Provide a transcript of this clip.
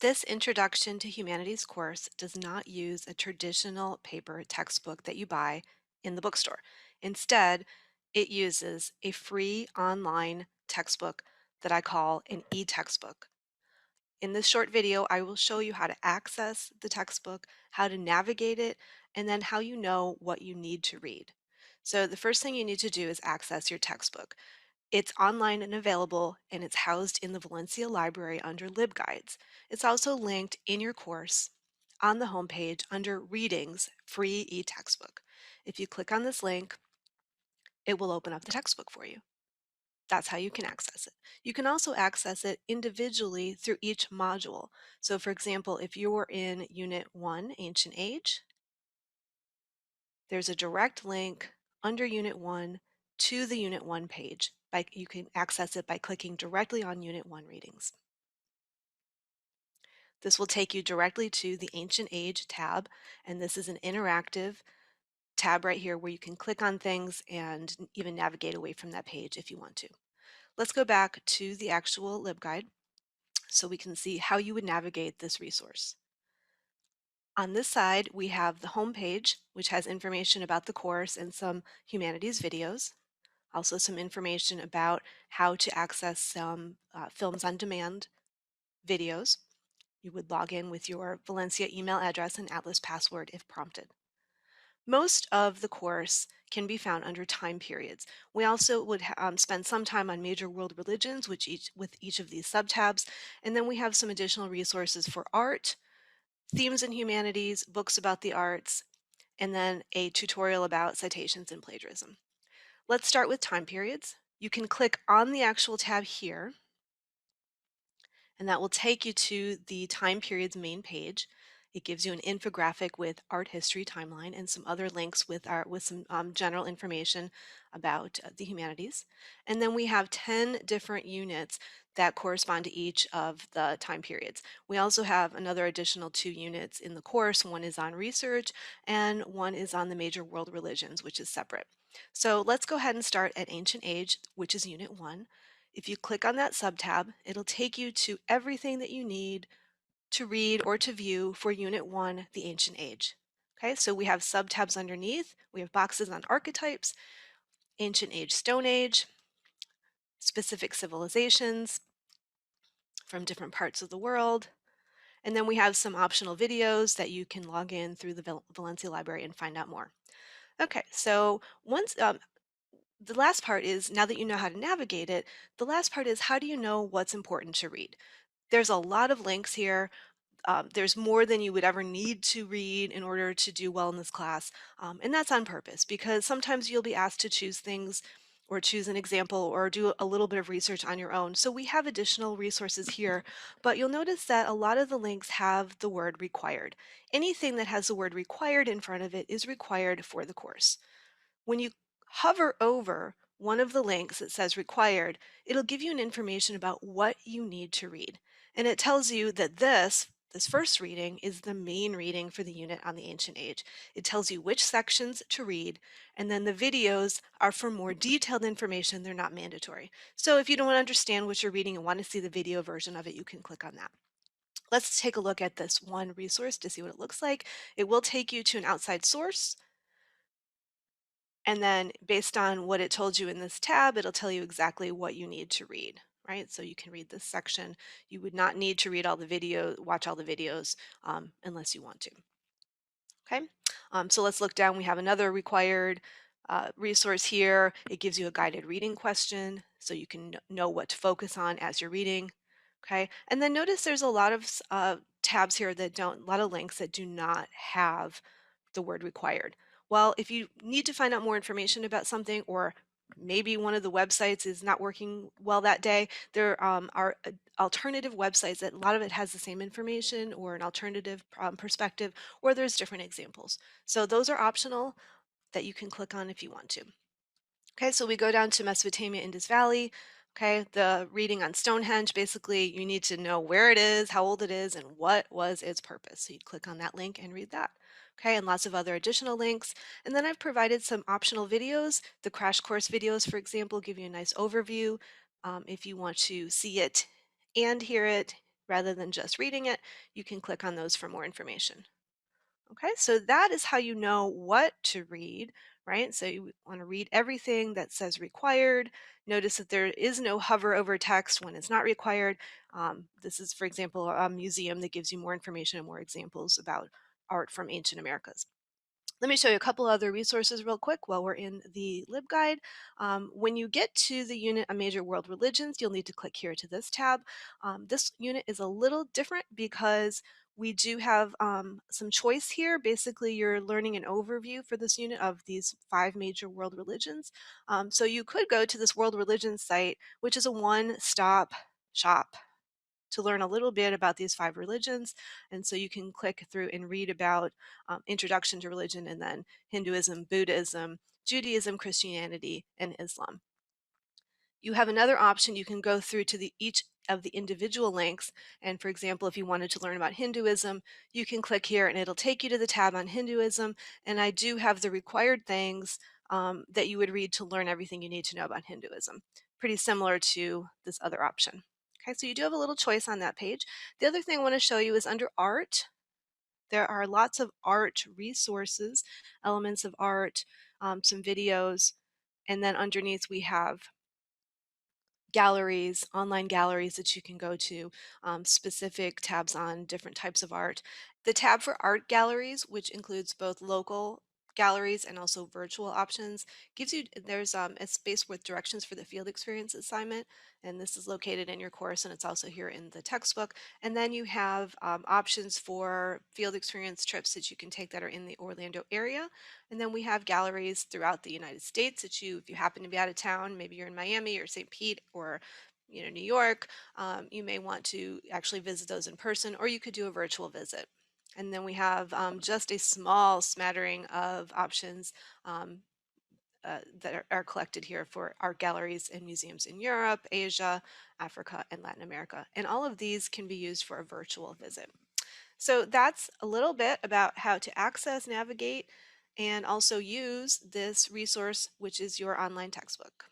This Introduction to Humanities course does not use a traditional paper textbook that you buy in the bookstore. Instead, it uses a free online textbook that I call an e-textbook. In this short video, I will show you how to access the textbook, how to navigate it, and then how you know what you need to read. So the first thing you need to do is access your textbook. It's online and available, and it's housed in the Valencia Library under LibGuides. It's also linked in your course on the homepage under Readings, Free e-Textbook. If you click on this link, it will open up the textbook for you. That's how you can access it. You can also access it individually through each module. So for example, if you were in Unit 1, Ancient Age, there's a direct link under Unit 1 to the Unit 1 page. You can access it by clicking directly on Unit 1 readings. This will take you directly to the Ancient Age tab, and this is an interactive tab right here where you can click on things and even navigate away from that page if you want to. Let's go back to the actual LibGuide so we can see how you would navigate this resource. On this side, we have the home page, which has information about the course and some humanities videos. Also some information about how to access some films on demand videos. You would log in with your Valencia email address and Atlas password if prompted. Most of the course can be found under time periods. We also would spend some time on major world religions, with each of these subtabs, and then we have some additional resources for art, themes in humanities, books about the arts, and then a tutorial about citations and plagiarism. Let's start with time periods. You can click on the actual tab here, and that will take you to the time period's main page. It gives you an infographic with art history timeline and some other links with some general information about the humanities. And then we have 10 different units that correspond to each of the time periods. We also have another additional 2 units in the course. One is on research and one is on the major world religions, which is separate. So let's go ahead and start at Ancient Age, which is Unit 1. If you click on that subtab, it'll take you to everything that you need to read or to view for Unit 1, the Ancient Age. Okay, so we have subtabs underneath. We have boxes on archetypes, Ancient Age, Stone Age, specific civilizations from different parts of the world. And then we have some optional videos that you can log in through the Valencia Library and find out more. Okay, so the last part is, now that you know how to navigate it, the last part is, how do you know what's important to read? There's a lot of links here. There's more than you would ever need to read in order to do well in this class. And that's on purpose, because sometimes you'll be asked to choose things or choose an example or do a little bit of research on your own. So we have additional resources here, but you'll notice that a lot of the links have the word required. Anything that has the word required in front of it is required for the course. When you hover over one of the links that says required, it'll give you an information about what you need to read. And it tells you that this first reading is the main reading for the unit on the Ancient Age. It tells you which sections to read, and then the videos are for more detailed information. They're not mandatory. So if you don't understand what you're reading and want to see the video version of it, you can click on that. Let's take a look at this one resource to see what it looks like. It will take you to an outside source. And then based on what it told you in this tab, it'll tell you exactly what you need to read, right? So you can read this section. You would not need to read all the video, watch all the videos unless you want to. Okay, so let's look down. We have another required resource here. It gives you a guided reading question so you can know what to focus on as you're reading. Okay, and then notice there's a lot of tabs here that don't, a lot of links that do not have the word required. Well, if you need to find out more information about something, or maybe one of the websites is not working well that day, there are alternative websites that a lot of it has the same information or an alternative perspective, or there's different examples. So those are optional that you can click on if you want to. Okay, so we go down to Mesopotamia, Indus Valley. Okay, the reading on Stonehenge, basically you need to know where it is, how old it is, and what was its purpose. So you'd click on that link and read that. Okay, and lots of other additional links. And then I've provided some optional videos. The crash course videos, for example, give you a nice overview if you want to see it and hear it rather than just reading it, you can click on those for more information. Okay, so that is how you know what to read, right? So you want to read everything that says required. Notice that there is no hover over text when it's not required. This is, for example, a museum that gives you more information and more examples about art from ancient Americas. Let me show you a couple other resources real quick while we're in the LibGuide. When you get to the unit on major world religions, you'll need to click here to this tab. This unit is a little different because we do have some choice here. Basically, you're learning an overview for this unit of these 5 major world religions. So you could go to this world religions site, which is a one-stop shop to learn a little bit about these 5 religions. And so you can click through and read about introduction to religion and then Hinduism, Buddhism, Judaism, Christianity, and Islam. You have another option. You can go through to each of the individual links. And for example, if you wanted to learn about Hinduism, you can click here and it'll take you to the tab on Hinduism. And I do have the required things that you would read to learn everything you need to know about Hinduism. Pretty similar to this other option. Okay, so you do have a little choice on that page. The other thing I want to show you is under art. There are lots of art resources, elements of art, some videos, and then underneath we have galleries, online galleries that you can go to, specific tabs on different types of art. The tab for art galleries, which includes both local galleries and also virtual options, gives you there's a space with directions for the field experience assignment, and this is located in your course, and it's also here in the textbook. And then you have options for field experience trips that you can take that are in the Orlando area, and then we have galleries throughout the United States that if you happen to be out of town, maybe you're in Miami or St. Pete or New York, you may want to actually visit those in person, or you could do a virtual visit. And then we have just a small smattering of options that are collected here for art galleries and museums in Europe, Asia, Africa, and Latin America. And all of these can be used for a virtual visit. So that's a little bit about how to access, navigate, and also use this resource, which is your online textbook.